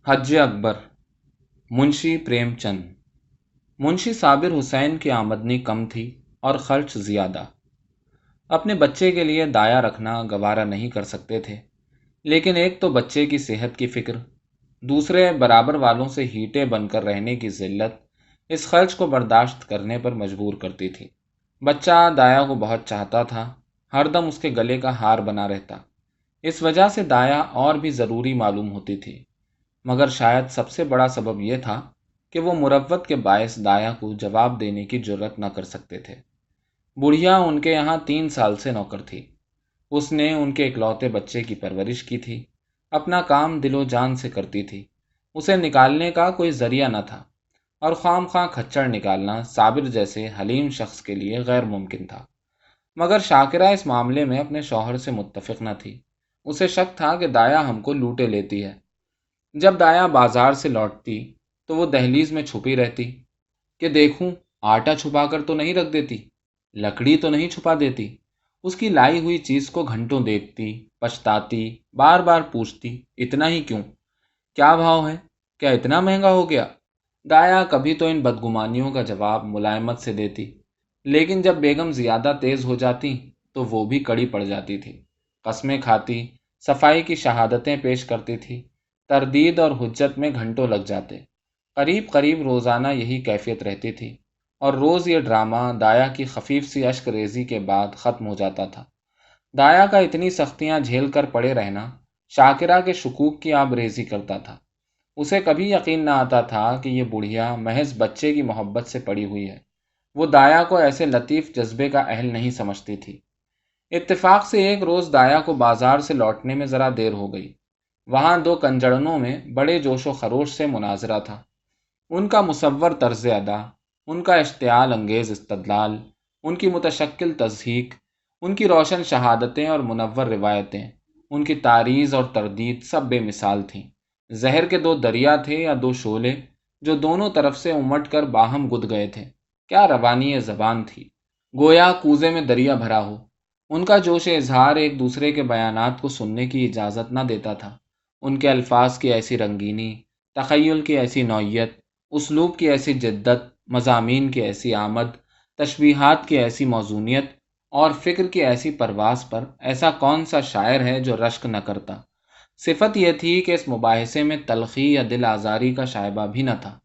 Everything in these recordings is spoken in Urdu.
حج اکبر، منشی پریم چند۔ منشی صابر حسین کی آمدنی کم تھی اور خرچ زیادہ۔ اپنے بچے کے لیے دایا رکھنا گوارا نہیں کر سکتے تھے، لیکن ایک تو بچے کی صحت کی فکر، دوسرے برابر والوں سے ہیٹے بن کر رہنے کی ذلت اس خرچ کو برداشت کرنے پر مجبور کرتی تھی۔ بچہ دایا کو بہت چاہتا تھا، ہر دم اس کے گلے کا ہار بنا رہتا۔ اس وجہ سے دایا اور بھی ضروری معلوم ہوتی تھی، مگر شاید سب سے بڑا سبب یہ تھا کہ وہ مروت کے باعث دایا کو جواب دینے کی جرت نہ کر سکتے تھے۔ بڑھیا ان کے یہاں 3 سال سے نوکر تھی۔ اس نے ان کے اکلوتے بچے کی پرورش کی تھی، اپنا کام دل و جان سے کرتی تھی۔ اسے نکالنے کا کوئی ذریعہ نہ تھا، اور خواہ خواہ کھچڑ نکالنا صابر جیسے حلیم شخص کے لیے غیر ممکن تھا۔ مگر شاکرہ اس معاملے میں اپنے شوہر سے متفق نہ تھی۔ اسے شک تھا کہ دایا ہم کو لوٹے لیتی ہے۔ جب دایا بازار سے لوٹتی تو وہ دہلیز میں چھپی رہتی کہ دیکھوں آٹا چھپا کر تو نہیں رکھ دیتی، لکڑی تو نہیں چھپا دیتی۔ اس کی لائی ہوئی چیز کو گھنٹوں دیکھتی، پچھتاتی، بار بار پوچھتی اتنا ہی کیوں؟ کیا بھاؤ ہے؟ کیا اتنا مہنگا ہو گیا؟ دایا کبھی تو ان بدگمانیوں کا جواب ملائمت سے دیتی، لیکن جب بیگم زیادہ تیز ہو جاتی تو وہ بھی کڑی پڑ جاتی تھی۔ قسمیں کھاتی، صفائی کی شہادتیں پیش کرتی تھی، تردید اور حجت میں گھنٹوں لگ جاتے۔ قریب قریب روزانہ یہی کیفیت رہتی تھی، اور روز یہ ڈرامہ دایا کی خفیف سی اشک ریزی کے بعد ختم ہو جاتا تھا۔ دایا کا اتنی سختیاں جھیل کر پڑے رہنا شاکرہ کے شکوک کی آب ریزی کرتا تھا۔ اسے کبھی یقین نہ آتا تھا کہ یہ بڑھیا محض بچے کی محبت سے پڑی ہوئی ہے۔ وہ دایا کو ایسے لطیف جذبے کا اہل نہیں سمجھتی تھی۔ اتفاق سے ایک روز دایا کو بازار سے لوٹنے میں ذرا دیر ہو گئی۔ وہاں دو کنجڑنوں میں بڑے جوش و خروش سے مناظرہ تھا۔ ان کا مصور طرز ادا، ان کا اشتعال انگیز استدلال، ان کی متشکل تضحیک، ان کی روشن شہادتیں اور منور روایتیں، ان کی تعریض اور تردید سب بے مثال تھیں۔ زہر کے دو دریا تھے یا دو شعلے جو دونوں طرف سے امٹ کر باہم گد گئے تھے۔ کیا روانی زبان تھی، گویا کوزے میں دریا بھرا ہو۔ ان کا جوش اظہار ایک دوسرے کے بیانات کو سننے کی اجازت نہ دیتا تھا۔ ان کے الفاظ کی ایسی رنگینی، تخیل کی ایسی نوعیت، اسلوب کی ایسی جدت، مضامین کی ایسی آمد، تشبیہات کی ایسی موزونیت اور فکر کی ایسی پرواز پر ایسا کون سا شاعر ہے جو رشک نہ کرتا؟ صفت یہ تھی کہ اس مباحثے میں تلخی یا دل آزاری کا شائبہ بھی نہ تھا۔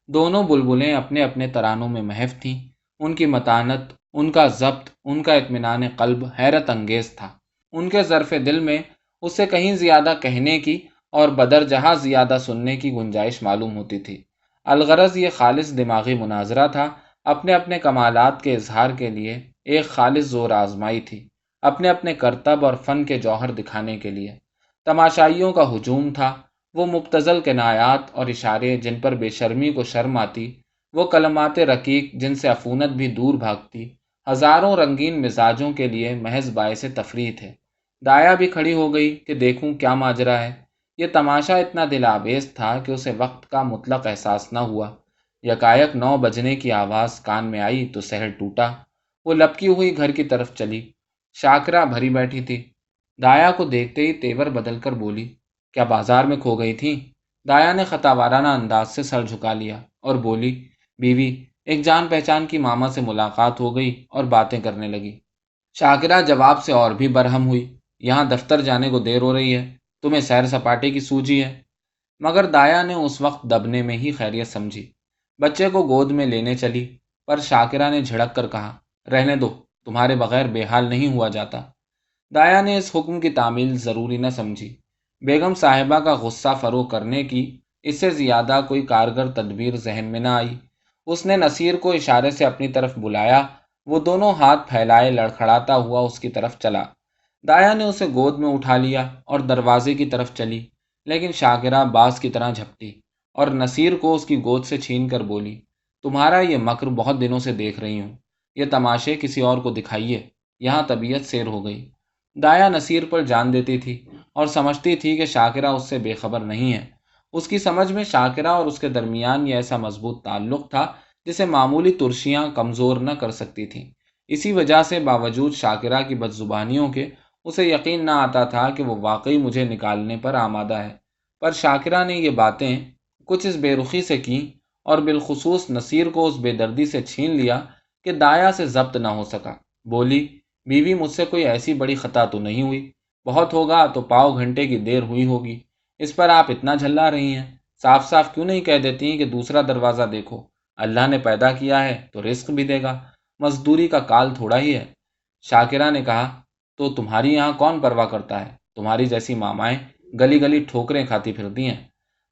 دونوں بلبلیں اپنے اپنے ترانوں میں محو تھیں۔ ان کی متانت، ان کا ضبط، ان کا اطمینان قلب حیرت انگیز تھا۔ ان کے ظرف دل میں اس سے کہیں زیادہ کہنے کی اور بدرجہ زیادہ سننے کی گنجائش معلوم ہوتی تھی۔ الغرض یہ خالص دماغی مناظرہ تھا، اپنے اپنے کمالات کے اظہار کے لیے ایک خالص زور آزمائی تھی، اپنے اپنے کرتب اور فن کے جوہر دکھانے کے لیے۔ تماشائیوں کا ہجوم تھا، وہ مبتذل کنایات اور اشارے جن پر بے شرمی کو شرم آتی، وہ کلمات رقیق جن سے عفونت بھی دور بھاگتی، ہزاروں رنگین مزاجوں کے لیے محض باعث تفریح تھے۔ دایا بھی کھڑی ہو گئی کہ دیکھوں کیا ماجرا ہے۔ یہ تماشا اتنا دلآویز تھا کہ اسے وقت کا مطلق احساس نہ ہوا۔ یکایک 9 بجنے کی آواز کان میں آئی تو سحر ٹوٹا۔ وہ لپکی ہوئی گھر کی طرف چلی۔ شاکرہ بھری بیٹھی تھی۔ دایا کو دیکھتے ہی تیور بدل کر بولی، کیا بازار میں کھو گئی تھی؟ دایا نے خطا وارانہ انداز سے سر جھکا لیا اور بولی، بیوی، ایک جان پہچان کی ماما سے ملاقات ہو گئی اور باتیں کرنے لگی۔ شاکرہ جواب سے اور بھی برہم ہوئی، یہاں دفتر جانے کو دیر ہو رہی ہے، تمہیں سیر سپاٹے کی سوجی ہے؟ مگر دایا نے اس وقت دبنے میں ہی خیریت سمجھی۔ بچے کو گود میں لینے چلی، پر شاکرہ نے جھڑک کر کہا، رہنے دو، تمہارے بغیر بے حال نہیں ہوا جاتا۔ دایا نے اس حکم کی تعمیل ضروری نہ سمجھی۔ بیگم صاحبہ کا غصہ فروغ کرنے کی اس سے زیادہ کوئی کارگر تدبیر ذہن میں نہ آئی۔ اس نے نصیر کو اشارے سے اپنی طرف بلایا۔ وہ دونوں ہاتھ پھیلائے لڑکھڑاتا ہوا اس کی طرف چلا۔ دایا نے اسے گود میں اٹھا لیا اور دروازے کی طرف چلی، لیکن شاکرہ باز کی طرح جھپٹی اور نصیر کو اس کی گود سے چھین کر بولی، تمہارا یہ مکر بہت دنوں سے دیکھ رہی ہوں، یہ تماشے کسی اور کو دکھائیے، یہاں طبیعت سیر ہو گئی۔ دایا نصیر پر جان دیتی تھی اور سمجھتی تھی کہ شاکرہ اس سے بے خبر نہیں ہے۔ اس کی سمجھ میں شاکرہ اور اس کے درمیان یہ ایسا مضبوط تعلق تھا جسے معمولی ترشیاں کمزور نہ کر سکتی تھیں۔ اسی وجہ سے باوجود شاکرہ کی بدزبانیوں کے اسے یقین نہ آتا تھا کہ وہ واقعی مجھے نکالنے پر آمادہ ہے، پر شاکرہ نے یہ باتیں کچھ اس بے رخی سے کیں اور بالخصوص نصیر کو اس بے دردی سے چھین لیا کہ دایا سے ضبط نہ ہو سکا۔ بولی، بیوی مجھ سے کوئی ایسی بڑی خطا تو نہیں ہوئی؟ بہت ہوگا تو پاؤ گھنٹے کی دیر ہوئی ہوگی، اس پر آپ اتنا جھلا رہی ہیں؟ صاف صاف کیوں نہیں کہہ دیتی کہ دوسرا دروازہ دیکھو؟ اللہ نے پیدا کیا ہے تو رزق بھی دے گا، مزدوری کا کال تھوڑا ہی ہے۔ شاکرہ نے کہا، تو تمہاری یہاں کون پرواہ کرتا ہے؟ تمہاری جیسی مامائیں گلی گلی ٹھوکریں کھاتی پھرتی ہیں۔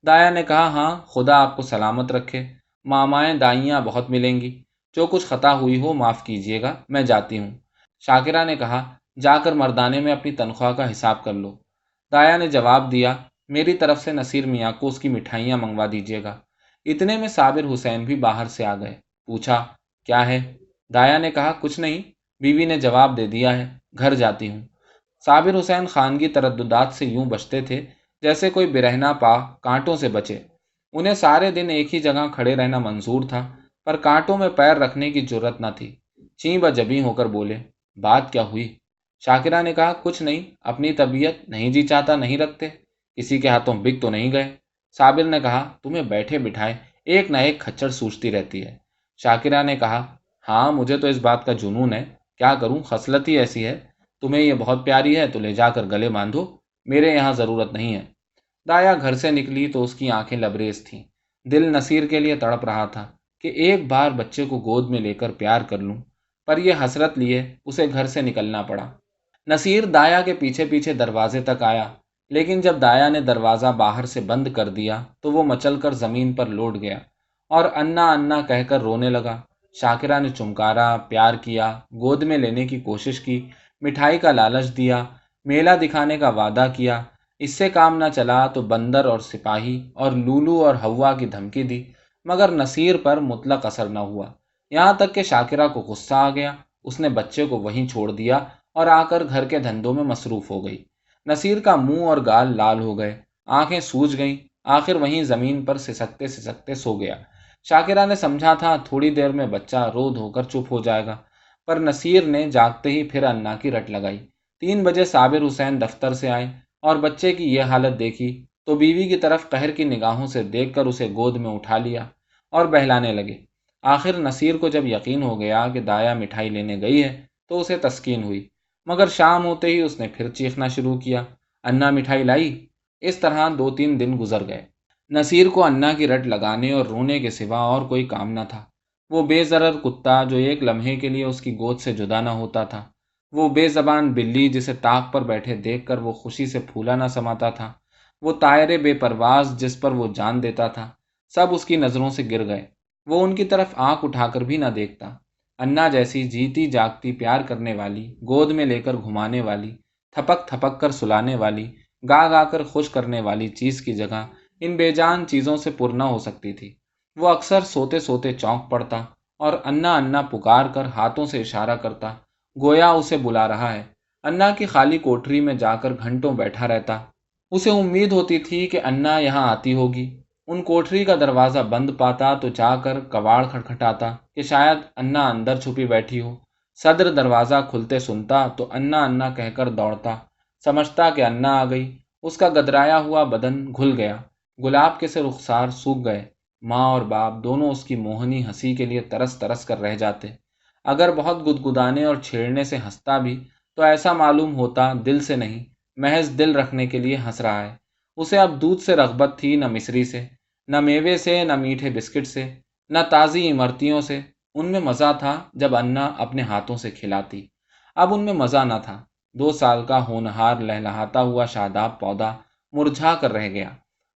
دایا نے کہا، ہاں خدا آپ کو سلامت رکھے، مامائیں دائیاں بہت ملیں گی، جو کچھ خطا ہوئی ہو معاف کیجیے گا، میں جاتی ہوں۔ شاکرہ نے کہا، جا کر مردانے میں اپنی تنخواہ کا حساب کر لو۔ دایا نے جواب دیا، میری طرف سے نصیر میاں کو اس کی مٹھائیاں منگوا دیجیے گا۔ اتنے میں صابر حسین بھی باہر سے آ گئے۔ پوچھا، کیا ہے؟ دایا نے کہا، کچھ نہیں، بیوی نے جواب دے دیا ہے، گھر جاتی ہوں۔ صابر حسین خانگی ترددات سے یوں بچتے تھے جیسے کوئی برہنہ پا کانٹوں سے بچے۔ انہیں سارے دن ایک ہی جگہ کھڑے رہنا منظور تھا، پر کانٹوں میں پیر رکھنے کی جرت نہ تھی۔ چیں بجبیں ہو کر بولے، بات کیا ہوئی؟ شاکرہ نے کہا، کچھ نہیں، اپنی طبیعت نہیں جی چاہتا نہیں رکھتے، کسی کے ہاتھوں بک تو نہیں گئے؟ صابر نے کہا، تمہیں بیٹھے بٹھائے ایک نہ ایک کھچڑ سوچتی رہتی ہے۔ شاکرہ نے کہا، ہاں مجھے تو اس بات کا جنون ہے، کیا کروں، خصلت ہی ایسی ہے۔ تمہیں یہ بہت پیاری ہے تو لے جا کر گلے باندھو، میرے یہاں ضرورت نہیں ہے۔ دایا گھر سے نکلی تو اس کی آنکھیں لبریز تھیں۔ دل نصیر کے لیے تڑپ رہا تھا کہ ایک بار بچے کو گود میں لے کر پیار کر لوں، پر یہ حسرت لیے اسے گھر سے نکلنا پڑا۔ نصیر دایا کے پیچھے پیچھے دروازے تک آیا، لیکن جب دایا نے دروازہ باہر سے بند کر دیا تو وہ مچل کر زمین پر لوٹ گیا اور انا انا کہہ کر رونے لگا۔ شاکرہ نے چمکارا، پیار کیا، گود میں لینے کی کوشش کی، مٹھائی کا لالچ دیا، میلہ دکھانے کا وعدہ کیا۔ اس سے کام نہ چلا تو بندر اور سپاہی اور لولو اور ہوا کی دھمکی دی، مگر نصیر پر مطلق اثر نہ ہوا۔ یہاں تک کہ شاکرہ کو غصہ آ گیا، اس نے بچے کو وہیں چھوڑ دیا اور آ کر گھر کے دھندوں میں مصروف ہو گئی۔ نصیر کا منہ اور گال لال ہو گئے، آنکھیں سوج گئیں، آخر وہیں زمین پر سسکتے سسکتے سو گیا۔ شاکرہ نے سمجھا تھا تھوڑی دیر میں بچہ رو دھو کر چپ ہو جائے گا، پر نصیر نے جاگتے ہی پھر انا کی رٹ لگائی۔ 3 بجے صابر حسین دفتر سے آئے اور بچے کی یہ حالت دیکھی تو بیوی کی طرف قہر کی نگاہوں سے دیکھ کر اسے گود میں اٹھا لیا اور بہلانے لگے۔ آخر نصیر کو جب یقین ہو گیا کہ دایا مٹھائی لینے گئی ہے تو اسے تسکین ہوئی، مگر شام ہوتے ہی اس نے پھر چیخنا شروع کیا، انا مٹھائی لائی؟ اس طرح 2 3 دن گزر گئے۔ نصیر کو انا کی رٹ لگانے اور رونے کے سوا اور کوئی کام نہ تھا۔ وہ بے ضرر کتا جو ایک لمحے کے لیے اس کی گود سے جدا نہ ہوتا تھا، وہ بے زبان بلی جسے طاق پر بیٹھے دیکھ کر وہ خوشی سے پھولا نہ سماتا تھا، وہ طائر بے پرواز جس پر وہ جان دیتا تھا، سب اس کی نظروں سے گر گئے۔ وہ ان کی طرف آنکھ اٹھا کر بھی نہ دیکھتا۔ انا جیسی جیتی جاگتی پیار کرنے والی، گود میں لے کر گھمانے والی، تھپک تھپک کر سلانے والی، گا گا کر خوش کرنے والی چیز کی جگہ ان بے جان چیزوں سے پر نہ ہو سکتی تھی۔ وہ اکثر سوتے سوتے چونک پڑتا اور انا انا پکار کر ہاتھوں سے اشارہ کرتا، گویا اسے بلا رہا ہے۔ انا کی خالی کوٹری میں جا کر گھنٹوں بیٹھا رہتا۔ اسے امید ہوتی تھی کہ انا یہاں آتی ہوگی۔ ان کوٹری کا دروازہ بند پاتا تو جا کر کواڑ کھٹکھٹاتا کہ شاید انا اندر چھپی بیٹھی ہو۔ صدر دروازہ کھلتے سنتا تو انا انا کہہ کر دوڑتا، سمجھتا کہ انا آ گئی۔ اس کا گدرایا ہوا بدن گھل گیا، گلاب کے سے رخسار سوکھ گئے۔ ماں اور باپ دونوں اس کی موہنی ہنسی کے لیے ترس ترس کر رہ جاتے۔ اگر بہت گدگدانے اور چھیڑنے سے ہنستا بھی تو ایسا معلوم ہوتا دل سے نہیں، محض دل رکھنے کے لیے ہنس رہا ہے۔ اسے اب دودھ سے رغبت تھی نہ مصری سے، نہ میوے سے، نہ میٹھے بسکٹ سے، نہ تازی امرتیوں سے۔ ان میں مزہ تھا جب انا اپنے ہاتھوں سے کھلاتی، اب ان میں مزہ نہ تھا۔ 2 سال کا ہونہار لہلہاتا ہوا شاداب پودا مرجھا کر رہ گیا۔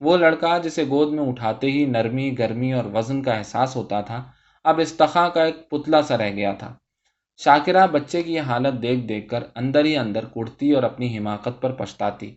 وہ لڑکا جسے گود میں اٹھاتے ہی نرمی، گرمی اور وزن کا احساس ہوتا تھا، اب استخا کا ایک پتلا سا رہ گیا تھا۔ شاکرہ بچے کی یہ حالت دیکھ دیکھ کر اندر ہی اندر کڑتی اور اپنی حماقت پر پچھتاتی۔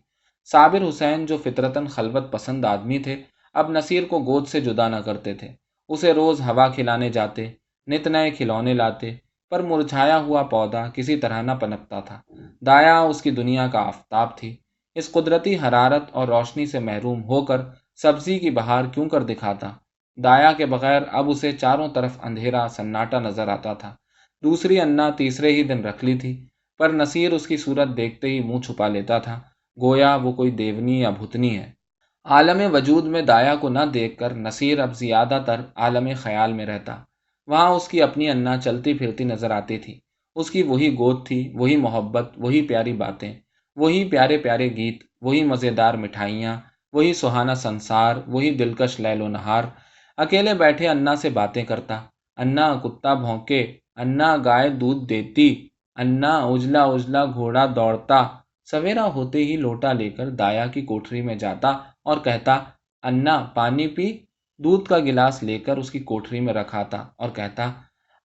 صابر حسین جو فطرتاً خلوت پسند آدمی تھے، اب نصیر کو گود سے جدا نہ کرتے تھے۔ اسے روز ہوا کھلانے جاتے، نت نئے کھلونے لاتے، پر مرجھایا ہوا پودا کسی طرح نہ پنپتا تھا۔ دایا اس کی دنیا کا آفتاب تھی۔ اس قدرتی حرارت اور روشنی سے محروم ہو کر سبزی کی بہار کیوں کر دکھاتا؟ دایا کے بغیر اب اسے چاروں طرف اندھیرا سناٹا نظر آتا تھا۔ دوسری انا تیسرے ہی دن رکھ لی تھی، پر نصیر اس کی صورت دیکھتے ہی منہ چھپا لیتا تھا، گویا وہ کوئی دیونی یا بھوتنی ہے۔ عالم وجود میں دایا کو نہ دیکھ کر نصیر اب زیادہ تر عالم خیال میں رہتا۔ وہاں اس کی اپنی انا چلتی پھرتی نظر آتی تھی۔ اس کی وہی گود تھی، وہی محبت، وہی پیاری باتیں، وہی پیارے پیارے گیت، وہی مزیدار مٹھائیاں، وہی سہانا سنسار، وہی دلکش لیل و نہار۔ اکیلے بیٹھے انا سے باتیں کرتا، انا کتا بھونکے، انا گائے دودھ دیتی، انا اجلا اجلا گھوڑا دوڑتا۔ سویرا ہوتے ہی لوٹا لے کر دایا کی کوٹری میں جاتا اور کہتا، انا پانی پی۔ دودھ کا گلاس لے کر اس کی کوٹری میں رکھاتا اور کہتا،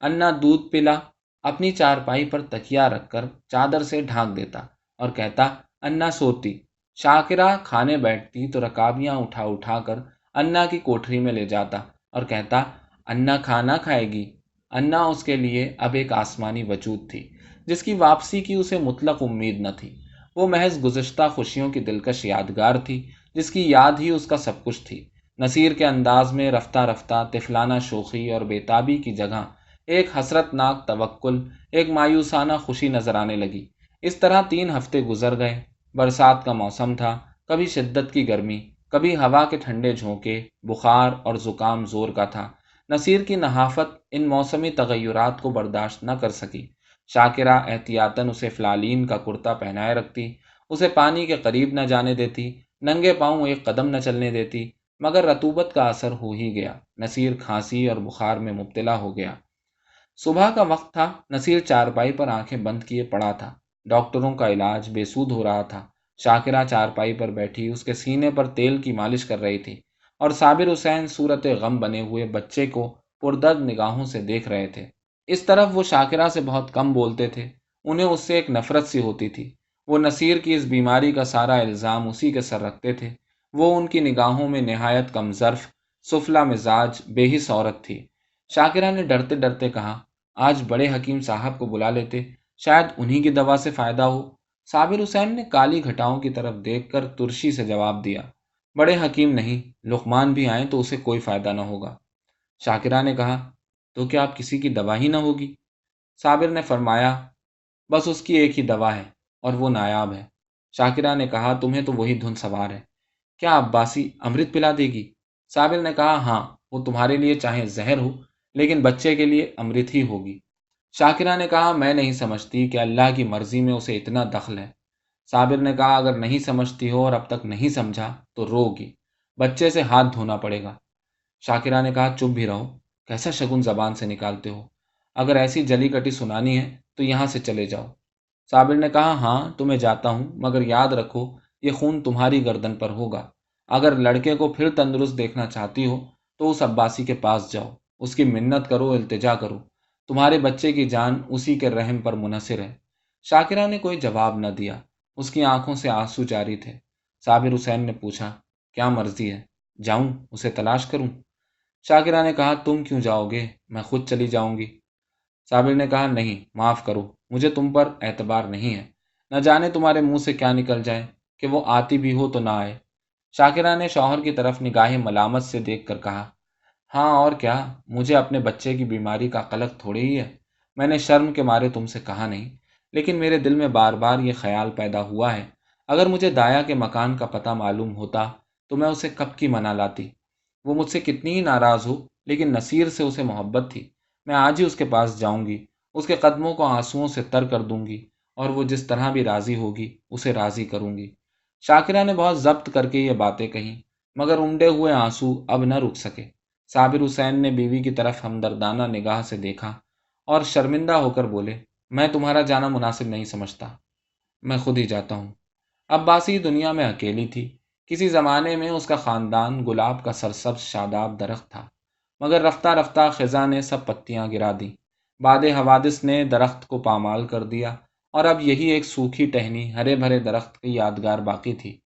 انا دودھ پلا۔ اپنی چارپائی پر تکیا رکھ کر چادر سے ڈھانک دیتا اور کہتا، انا سوتی۔ شاکرہ کھانے بیٹھتی تو رکابیاں اٹھا اٹھا کر انا کی کوٹری میں لے جاتا اور کہتا، انا کھانا کھائے گی۔ انا اس کے لیے اب ایک آسمانی وجود تھی، جس کی واپسی کی اسے مطلق امید نہ تھی۔ وہ محض گزشتہ خوشیوں کی دلکش یادگار تھی، جس کی یاد ہی اس کا سب کچھ تھی۔ نصیر کے انداز میں رفتہ رفتہ طفلانہ شوخی اور بےتابی کی جگہ ایک حسرت ناک توکل، ایک مایوسانہ خوشی نظر آنے لگی۔ اس طرح 3 ہفتے گزر گئے۔ برسات کا موسم تھا، کبھی شدت کی گرمی، کبھی ہوا کے ٹھنڈے جھونکے، بخار اور زکام زور کا تھا۔ نصیر کی نحافت ان موسمی تغیرات کو برداشت نہ کر سکی۔ شاکرہ احتیاطاً اسے فلالین کا کرتا پہنائے رکھتی، اسے پانی کے قریب نہ جانے دیتی، ننگے پاؤں ایک قدم نہ چلنے دیتی، مگر رطوبت کا اثر ہو ہی گیا۔ نصیر کھانسی اور بخار میں مبتلا ہو گیا۔ صبح کا وقت تھا، نصیر چارپائی پر آنکھیں بند کیے پڑا تھا۔ ڈاکٹروں کا علاج بے سود ہو رہا تھا۔ شاکرہ چارپائی پر بیٹھی اس کے سینے پر تیل کی مالش کر رہی تھی، اور صابر حسین صورت غم بنے ہوئے بچے کو پردرد نگاہوں سے دیکھ رہے تھے۔ اس طرف وہ شاکرہ سے بہت کم بولتے تھے، انہیں اس سے ایک نفرت سی ہوتی تھی۔ وہ نصیر کی اس بیماری کا سارا الزام اسی کے سر رکھتے تھے۔ وہ ان کی نگاہوں میں نہایت کم ظرف، سفلا مزاج، بے حس عورت تھی۔ شاکرہ نے ڈرتے ڈرتے کہا، آج بڑے حکیم صاحب کو بلا لیتے، شاید انہی کی دوا سے فائدہ ہو۔ صابر حسین نے کالی گھٹاؤں کی طرف دیکھ کر ترشی سے جواب دیا، بڑے حکیم نہیں، لقمان بھی آئیں تو اسے کوئی فائدہ نہ ہوگا۔ شاکرہ نے کہا، تو کیا اب کسی کی دوا ہی نہ ہوگی؟ صابر نے فرمایا، بس اس کی ایک ہی دوا ہے، اور وہ نایاب ہے۔ شاکرہ نے کہا، تمہیں تو وہی دھن سوار ہے، کیا عباسی امرت پلا دے گی؟ صابر نے کہا، ہاں، وہ تمہارے لیے چاہے زہر ہو، لیکن بچے کے لیے امرت ہی ہوگی۔ شاکرہ نے کہا، میں نہیں سمجھتی کہ اللہ کی مرضی میں اسے اتنا دخل ہے۔ صابر نے کہا، اگر نہیں سمجھتی ہو اور اب تک نہیں سمجھا تو رو گی، بچے سے ہاتھ دھونا پڑے گا۔ شاکرہ نے کہا، چپ بھی رہو، کیسا شگن زبان سے نکالتے ہو؟ اگر ایسی جلی کٹی سنانی ہے تو یہاں سے چلے جاؤ۔ صابر نے کہا، ہاں تو میں جاتا ہوں، مگر یاد رکھو یہ خون تمہاری گردن پر ہوگا۔ اگر لڑکے کو پھر تندرست دیکھنا چاہتی ہو تو اس عباسی کے پاس جاؤ، اس کی منت کرو، التجا کرو، تمہارے بچے کی جان اسی کے رحم پر منحصر ہے۔ شاکرہ نے کوئی جواب نہ دیا، اس کی آنکھوں سے آنسو جاری تھے۔ صابر حسین نے پوچھا، کیا مرضی ہے، جاؤں اسے تلاش کروں؟ شاکرہ نے کہا، تم کیوں جاؤ گے، میں خود چلی جاؤں گی۔ صابر نے کہا، نہیں، معاف کرو، مجھے تم پر اعتبار نہیں ہے، نہ جانے تمہارے منہ سے کیا نکل جائے کہ وہ آتی بھی ہو تو نہ آئے۔ شاکرہ نے شوہر کی طرف نگاہ ملامت سے دیکھ کر کہا، ہاں اور کیا، مجھے اپنے بچے کی بیماری کا قلق تھوڑی ہی ہے، میں نے شرم کے مارے تم سے کہا نہیں، لیکن میرے دل میں بار بار یہ خیال پیدا ہوا ہے، اگر مجھے دایا کے مکان کا پتہ معلوم ہوتا تو میں اسے کب کی منا لاتی۔ وہ مجھ سے کتنی ہی ناراض ہو، لیکن نصیر سے اسے محبت تھی، میں آج ہی اس کے پاس جاؤں گی، اس کے قدموں کو آنسوؤں سے تر کر دوں گی، اور وہ جس طرح بھی راضی ہوگی اسے راضی کروں گی۔ شاکرہ نے بہت ضبط کر کے یہ باتیں کہیں، مگر امڈے ہوئے آنسو اب نہ رک سکے۔ صابر حسین نے بیوی کی طرف ہمدردانہ نگاہ سے دیکھا اور شرمندہ ہو کر بولے، میں تمہارا جانا مناسب نہیں سمجھتا، میں خود ہی جاتا ہوں۔ عباسی دنیا میں اکیلی تھی۔ کسی زمانے میں اس کا خاندان گلاب کا سرسبز شاداب درخت تھا، مگر رفتہ رفتہ خزاں نے سب پتیاں گرا دیں، باد حوادث نے درخت کو پامال کر دیا، اور اب یہی ایک سوکھی ٹہنی ہرے بھرے درخت کی یادگار باقی تھی۔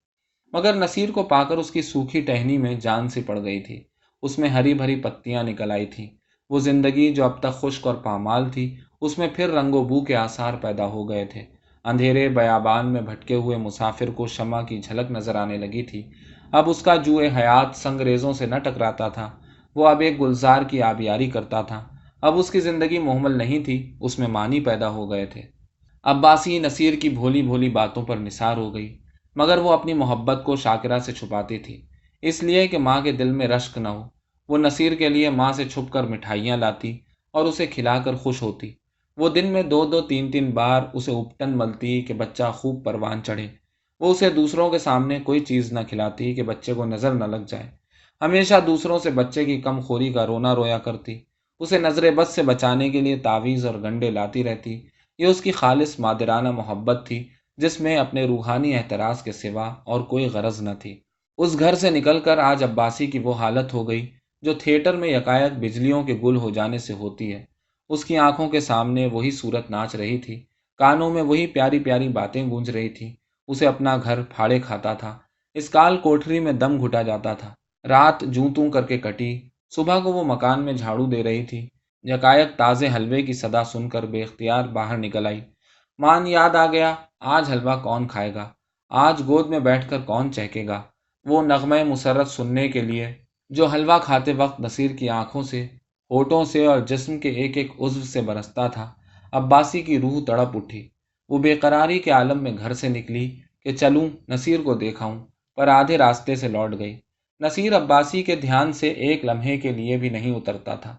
مگر نصیر کو پا کر اس کی سوکھی ٹہنی میں جان سی پڑ گئی تھی، اس میں ہری بھری پتیاں نکل آئی تھیں۔ وہ زندگی جو اب تک خشک اور پامال تھی، اس میں پھر رنگ و بو کے آثار پیدا ہو گئے تھے۔ اندھیرے بیابان میں بھٹکے ہوئے مسافر کو شمع کی جھلک نظر آنے لگی تھی۔ اب اس کا جوئے حیات سنگریزوں سے نہ ٹکراتا تھا، وہ اب ایک گلزار کی آبیاری کرتا تھا۔ اب اس کی زندگی محمل نہیں تھی، اس میں معنی پیدا ہو گئے تھے۔ عباسی نصیر کی بھولی بھولی باتوں پر نثار ہو گئی، مگر وہ اپنی محبت کو شاکرہ سے چھپاتی تھی۔ اس لیے کہ ماں کے دل میں رشک نہ ہو۔ وہ نصیر کے لیے ماں سے چھپ کر مٹھائیاں لاتی اور اسے کھلا کر خوش ہوتی۔ وہ دن میں دو دو تین تین بار اسے اپٹن ملتی کہ بچہ خوب پروان چڑھے۔ وہ اسے دوسروں کے سامنے کوئی چیز نہ کھلاتی کہ بچے کو نظر نہ لگ جائے۔ ہمیشہ دوسروں سے بچے کی کم خوری کا رونا رویا کرتی۔ اسے نظر بد سے بچانے کے لیے تعویذ اور گنڈے لاتی رہتی۔ یہ اس کی خالص مادرانہ محبت تھی، جس میں اپنے روحانی احتراز کے سوا اور کوئی غرض نہ تھی۔ اس گھر سے نکل کر آج عباسی کی وہ حالت ہو گئی جو تھیٹر میں یکایک بجلیوں کے گل ہو جانے سے ہوتی ہے۔ اس کی آنکھوں کے سامنے وہی صورت ناچ رہی تھی، کانوں میں وہی پیاری پیاری باتیں گونج رہی تھیں۔ اسے اپنا گھر پھاڑے کھاتا تھا، اس کال کوٹری میں دم گھٹا جاتا تھا۔ رات جوں توں کر کے کٹی، صبح کو وہ مکان میں جھاڑو دے رہی تھی۔ یکایک تازے حلوے کی صدا سن کر بے اختیار باہر نکل آئی۔ مان یاد آ گیا، آج حلوہ کون کھائے گا؟ آج گود میں بیٹھ کر کون چہکے گا؟ وہ نغمہ مسرت سننے کے لیے جو حلوہ کھاتے وقت نصیر کی آنکھوں سے، ہونٹوں سے اور جسم کے ایک ایک عضو سے برستا تھا۔ عباسی کی روح تڑپ اٹھی۔ وہ بے قراری کے عالم میں گھر سے نکلی کہ چلوں نصیر کو دیکھاؤں، پر آدھے راستے سے لوٹ گئی۔ نصیر عباسی کے دھیان سے ایک لمحے کے لیے بھی نہیں اترتا تھا۔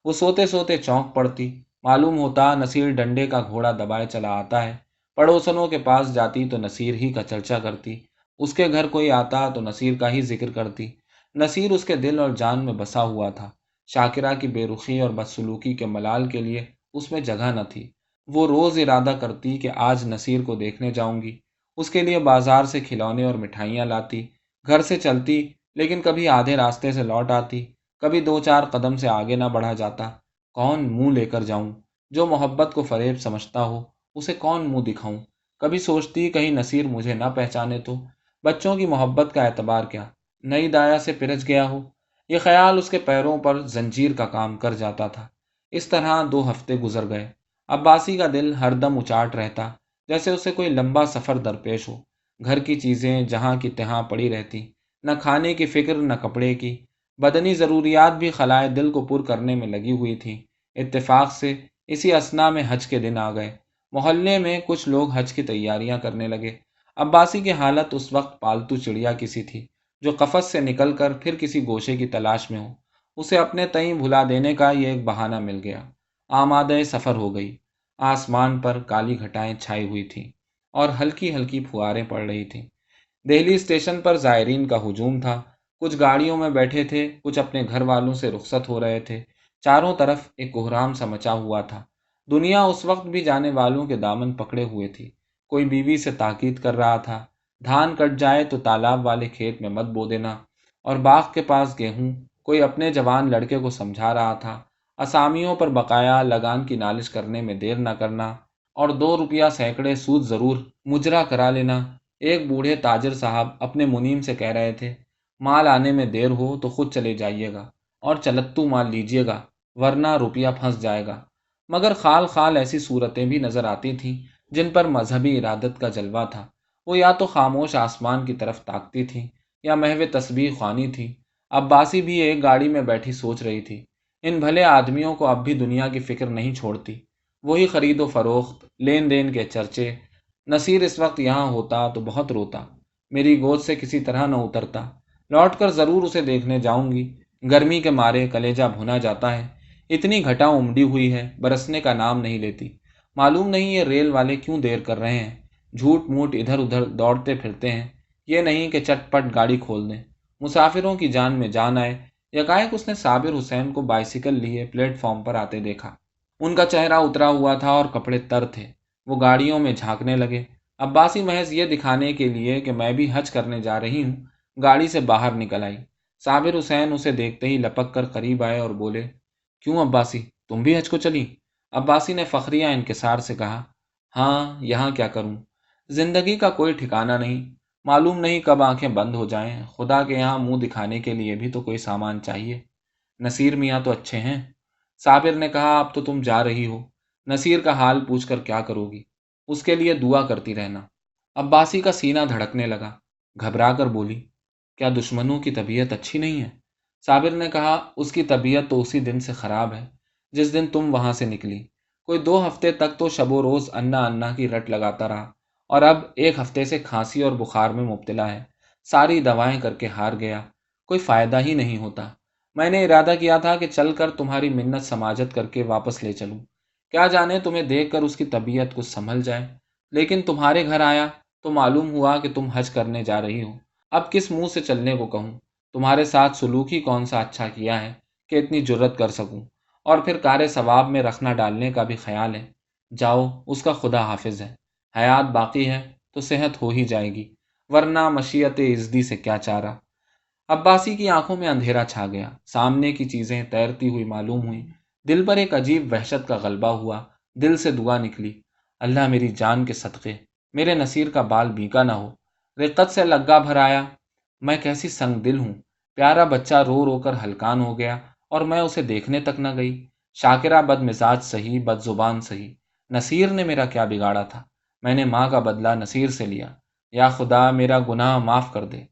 وہ سوتے سوتے چونک پڑتی۔ معلوم ہوتا نصیر ڈنڈے کا گھوڑا دبائے چلا آتا ہے۔ پڑوسنوں کے پاس جاتی تو نصیر ہی کا چرچا کرتی۔ اس کے گھر کوئی آتا تو نصیر کا ہی ذکر کرتی۔ نصیر اس کے دل اور جان میں بسا ہوا تھا۔ شاکرہ کی بے رخی اور بدسلوکی کے ملال کے لیے اس میں جگہ نہ تھی۔ وہ روز ارادہ کرتی کہ آج نصیر کو دیکھنے جاؤں گی۔ اس کے لیے بازار سے کھلونے اور مٹھائیاں لاتی۔ گھر سے چلتی، لیکن کبھی آدھے راستے سے لوٹ آتی، کبھی دو چار قدم سے آگے نہ بڑھا جاتا۔ کون منہ لے کر جاؤں؟ جو محبت کو فریب سمجھتا ہو اسے کون منہ دکھاؤں؟ کبھی سوچتی کہیں نصیر مجھے نہ پہچانے تو۔ بچوں کی محبت کا اعتبار کیا؟ نئی دایا سے پرج گیا ہو؟ یہ خیال اس کے پیروں پر زنجیر کا کام کر جاتا تھا۔ اس طرح 2 ہفتے گزر گئے۔ عباسی کا دل ہر دم اچاٹ رہتا، جیسے اسے کوئی لمبا سفر درپیش ہو۔ گھر کی چیزیں جہاں کی تہاں پڑی رہتی، نہ کھانے کی فکر نہ کپڑے کی۔ بدنی ضروریات بھی خلائے دل کو پر کرنے میں لگی ہوئی تھیں۔ اتفاق سے اسی اثنا میں حج کے دن آ گئے۔ محلے میں کچھ لوگ حج کی تیاریاں کرنے لگے۔ عباسی کی حالت اس وقت پالتو چڑیا کسی تھی جو قفس سے نکل کر پھر کسی گوشے کی تلاش میں ہو۔ اسے اپنے تئیں بھلا دینے کا یہ ایک بہانہ مل گیا۔ آمادہ سفر ہو گئی۔ آسمان پر کالی گھٹائیں چھائی ہوئی تھیں اور ہلکی ہلکی پھواریں پڑ رہی تھیں۔ دہلی اسٹیشن پر زائرین کا ہجوم تھا۔ کچھ گاڑیوں میں بیٹھے تھے، کچھ اپنے گھر والوں سے رخصت ہو رہے تھے۔ چاروں طرف ایک کوہرام سا مچا ہوا تھا۔ دنیا اس وقت بھی جانے والوں کے دامن پکڑے ہوئے تھی۔ کوئی بیوی سے تاکید کر رہا تھا، دھان کٹ جائے تو تالاب والے کھیت میں مت بو دینا، اور باغ کے پاس گیہوں۔ کوئی اپنے جوان لڑکے کو سمجھا رہا تھا، اسامیوں پر بقایا لگان کی نالش کرنے میں دیر نہ کرنا، اور 2 روپیہ سینکڑے سود ضرور مجرا کرا لینا۔ ایک بوڑھے تاجر صاحب اپنے منیم سے کہہ رہے تھے، مال آنے میں دیر ہو تو خود چلے جائیے گا اور چلتو مال لیجیے گا، ورنہ روپیہ پھنس جائے گا۔ مگر خال خال ایسی صورتیں بھی نظر آتی تھیں جن پر مذہبی ارادت کا جلوہ تھا۔ وہ یا تو خاموش آسمان کی طرف تاکتی تھیں یا محو تسبیح خوانی تھیں۔ عباسی بھی ایک گاڑی میں بیٹھی سوچ رہی تھی، ان بھلے آدمیوں کو اب بھی دنیا کی فکر نہیں چھوڑتی۔ وہی خرید و فروخت، لین دین کے چرچے۔ نصیر اس وقت یہاں ہوتا تو بہت روتا، میری گود سے کسی طرح نہ اترتا۔ لوٹ کر ضرور اسے دیکھنے جاؤں گی۔ گرمی کے مارے کلیجہ بھونا جاتا ہے۔ اتنی گھٹا امڈی ہوئی ہے، برسنے کا نام نہیں لیتی۔ معلوم نہیں یہ ریل والے کیوں دیر کر رہے ہیں، جھوٹ موٹ ادھر ادھر دوڑتے پھرتے ہیں۔ یہ نہیں کہ چٹ پٹ گاڑی کھول دیں، مسافروں کی جان میں جان آئے۔ یکایک اس نے صابر حسین کو بائیسیکل لیے پلیٹ فارم پر آتے دیکھا۔ ان کا چہرہ اترا ہوا تھا اور کپڑے تر تھے۔ وہ گاڑیوں میں جھانکنے لگے۔ عباسی محض یہ دکھانے کے لیے کہ میں بھی حج کرنے جا رہی ہوں، گاڑی سے باہر نکل آئی۔ صابر حسین اسے دیکھتے ہی لپک کر قریب آئے اور بولے، کیوں عباسی، تم بھی حج کو چلی؟ عباسی نے فخریہ انکسار سے کہا، ہاں، یہاں کیا کروں، زندگی کا کوئی ٹھکانہ نہیں، معلوم نہیں کب آنکھیں بند ہو جائیں، خدا کے یہاں منہ دکھانے کے لیے بھی تو کوئی سامان چاہیے۔ نصیر میاں تو اچھے ہیں۔ صابر نے کہا، اب تو تم جا رہی ہو، نصیر کا حال پوچھ کر کیا کرو گی؟ اس کے لیے دعا کرتی رہنا۔ عباسی کا سینہ دھڑکنے لگا، گھبرا کر بولی، کیا دشمنوں کی طبیعت اچھی نہیں ہے؟ صابر نے کہا، اس کی طبیعت تو اسی دن سے خراب ہے جس دن تم وہاں سے نکلی۔ کوئی 2 ہفتے تک تو شب و روز انا انا کی رٹ لگاتا رہا، اور اب 1 ہفتے سے کھانسی اور بخار میں مبتلا ہے۔ ساری دوائیں کر کے ہار گیا۔ کوئی فائدہ ہی نہیں ہوتا۔ میں نے ارادہ کیا تھا کہ چل کر تمہاری منت سماجت کر کے واپس لے چلوں، کیا جانے تمہیں دیکھ کر اس کی طبیعت کچھ سنبھل جائے، لیکن تمہارے گھر آیا تو معلوم ہوا کہ تم حج کرنے جا رہی ہو۔ اب کس منہ سے چلنے کو کہوں؟ تمہارے ساتھ سلوک ہی کون سا اچھا کیا ہے کہ اتنی جرت کر سکوں، اور پھر کار ثواب میں رکھنا ڈالنے کا بھی خیال ہے۔ جاؤ، اس کا خدا حافظ ہے، حیات باقی ہے تو صحت ہو ہی جائے گی، ورنہ مشیت ازدی سے کیا چارہ۔ عباسی کی آنکھوں میں اندھیرا چھا گیا، سامنے کی چیزیں تیرتی ہوئی معلوم ہوئیں، دل پر ایک عجیب وحشت کا غلبہ ہوا، دل سے دعا نکلی، اللہ میری جان کے صدقے میرے نصیر کا بال بیکا نہ ہو۔ رقت سے لگا بھر آیا، میں کیسی سنگ دل ہوں، پیارا بچہ رو رو کر ہلکان ہو گیا اور میں اسے دیکھنے تک نہ گئی۔ شاکرہ بد مزاج سہی، بد زبان سہی، نصیر نے میرا کیا بگاڑا تھا؟ میں نے ماں کا بدلہ نصیر سے لیا، یا خدا میرا گناہ معاف کر دے،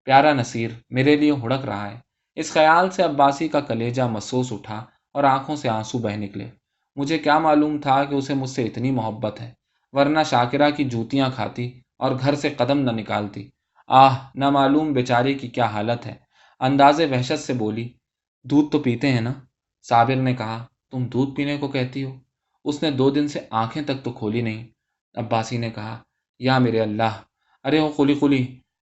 پیارا نصیر میرے لیے ہڑک رہا ہے۔ اس خیال سے عباسی کا کلیجہ مسوس اٹھا اور آنکھوں سے آنسو بہہ نکلے۔ مجھے کیا معلوم تھا کہ اسے مجھ سے اتنی محبت ہے، ورنہ شاکرہ کی جوتیاں کھاتی اور گھر سے قدم نہ نکالتی۔ نہ معلوم بیچاری کی کیا حالت ہے۔ انداز وحشت سے بولی، دودھ تو پیتے ہیں نا؟ صابر نے کہا، تم دودھ پینے کو کہتی ہو؟ اس نے 2 دن سے آنکھیں تک تو کھولی نہیں۔ عباسی نے کہا، یا میرے اللہ، ارے وہ خلی خلی،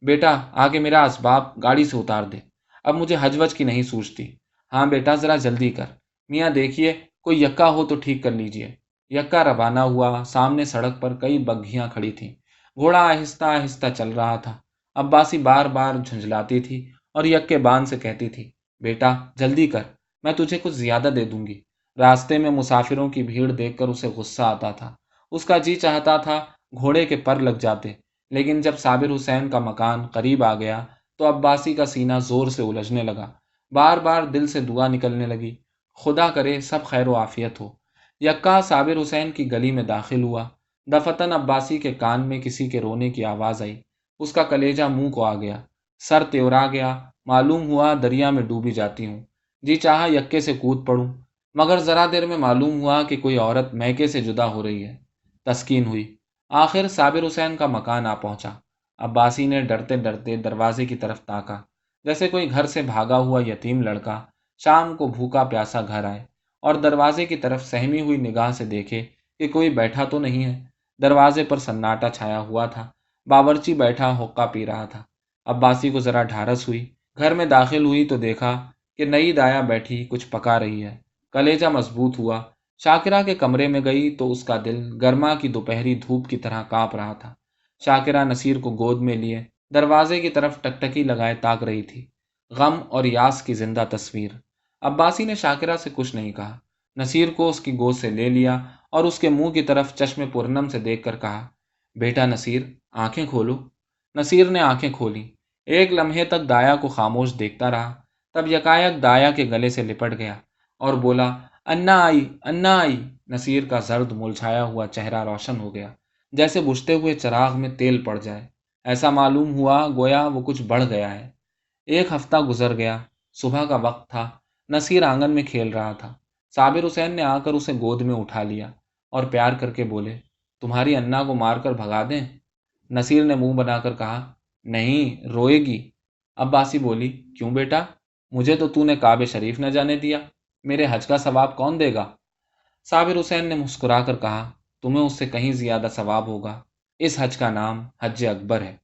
بیٹا آگے میرا اسباب گاڑی سے اتار دے، اب مجھے حج وج کی نہیں سوچتی۔ ہاں بیٹا ذرا جلدی کر، میاں دیکھیے کوئی یکا ہو تو ٹھیک کر لیجئے۔ یکا روانہ ہوا، سامنے سڑک پر کئی بگھیاں کھڑی تھیں، گھوڑا آہستہ آہستہ چل رہا تھا۔ عباسی بار بار جھنجھلاتی تھی اور یکے بان سے کہتی تھی، بیٹا جلدی کر، میں تجھے کچھ زیادہ دے دوں گی۔ راستے میں مسافروں کی بھیڑ دیکھ کر اسے غصہ آتا تھا، اس کا جی چاہتا تھا گھوڑے کے پر لگ جاتے، لیکن جب صابر حسین کا مکان قریب آ گیا تو عباسی کا سینہ زور سے الجھنے لگا، بار بار دل سے دعا نکلنے لگی، خدا کرے سب خیر و عافیت ہو۔ یکا صابر حسین کی گلی میں داخل ہوا، دفتن عباسی کے کان میں کسی کے رونے کی آواز آئی، اس کا کلیجہ منہ کو آ گیا، سر تیورا گیا، معلوم ہوا دریا میں ڈوبی جاتی ہوں۔ جی چاہا یکے سے کود پڑوں، مگر ذرا دیر میں معلوم ہوا کہ کوئی عورت میکے سے جدا ہو رہی ہے۔ تسکین ہوئی، آخر صابر حسین کا مکان آ پہنچا۔ عباسی نے ڈرتے ڈرتے دروازے کی طرف تاکا، جیسے کوئی گھر سے بھاگا ہوا یتیم لڑکا شام کو بھوکا پیاسا گھر آئے، اور دروازے کی طرف سہمی ہوئی نگاہ سے دیکھے کہ کوئی بیٹھا تو نہیں ہے۔ دروازے پر سناٹا چھایا ہوا تھا، باورچی بیٹھا حقہ پی رہا تھا۔ عباسی کو ذرا ڈھارس ہوئی، گھر میں داخل ہوئی تو دیکھا کہ نئی دایا بیٹھی کچھ پکا رہی ہے۔ کلیجہ مضبوط ہوا، شاکرہ کے کمرے میں گئی تو اس کا دل گرما کی دوپہری دھوپ کی طرح کانپ رہا تھا۔ شاکرہ نصیر کو گود میں لیے دروازے کی طرف ٹکٹکی لگائے تاک رہی تھی، غم اور یاس کی زندہ تصویر۔ عباسی نے شاکرہ سے کچھ نہیں کہا، نصیر کو اس کی گود سے لے لیا اور اس کے منہ کی طرف چشم پرنم سے دیکھ کر کہا، بیٹا نصیر آنکھیں کھولو۔ نصیر نے آنکھیں کھولی، ایک لمحے تک دایا کو خاموش دیکھتا رہا، تب یکایک دایا کے گلے سے لپٹ گیا اور بولا، انا آئی، انا آئی۔ نصیر کا زرد مرجھایا ہوا چہرہ روشن ہو گیا، جیسے بجھتے ہوئے چراغ میں تیل پڑ جائے۔ ایسا معلوم ہوا گویا وہ کچھ بڑھ گیا ہے۔ 1 ہفتہ گزر گیا، صبح کا وقت تھا، نصیر آنگن میں کھیل رہا تھا۔ صابر حسین نے آ کر اسے گود میں اٹھا لیا اور پیار کر کے بولے، تمہاری انا کو مار کر بھگا دیں؟ نصیر نے منہ بنا کر کہا، نہیں، روئے گی۔ عباسی بولی، کیوں بیٹا؟ مجھے تو نے کعبہ شریف نہ جانے دیا، میرے حج کا ثواب کون دے گا؟ صابر حسین نے مسکرا کر کہا، تمہیں اس سے کہیں زیادہ ثواب ہوگا، اس حج کا نام حج اکبر ہے۔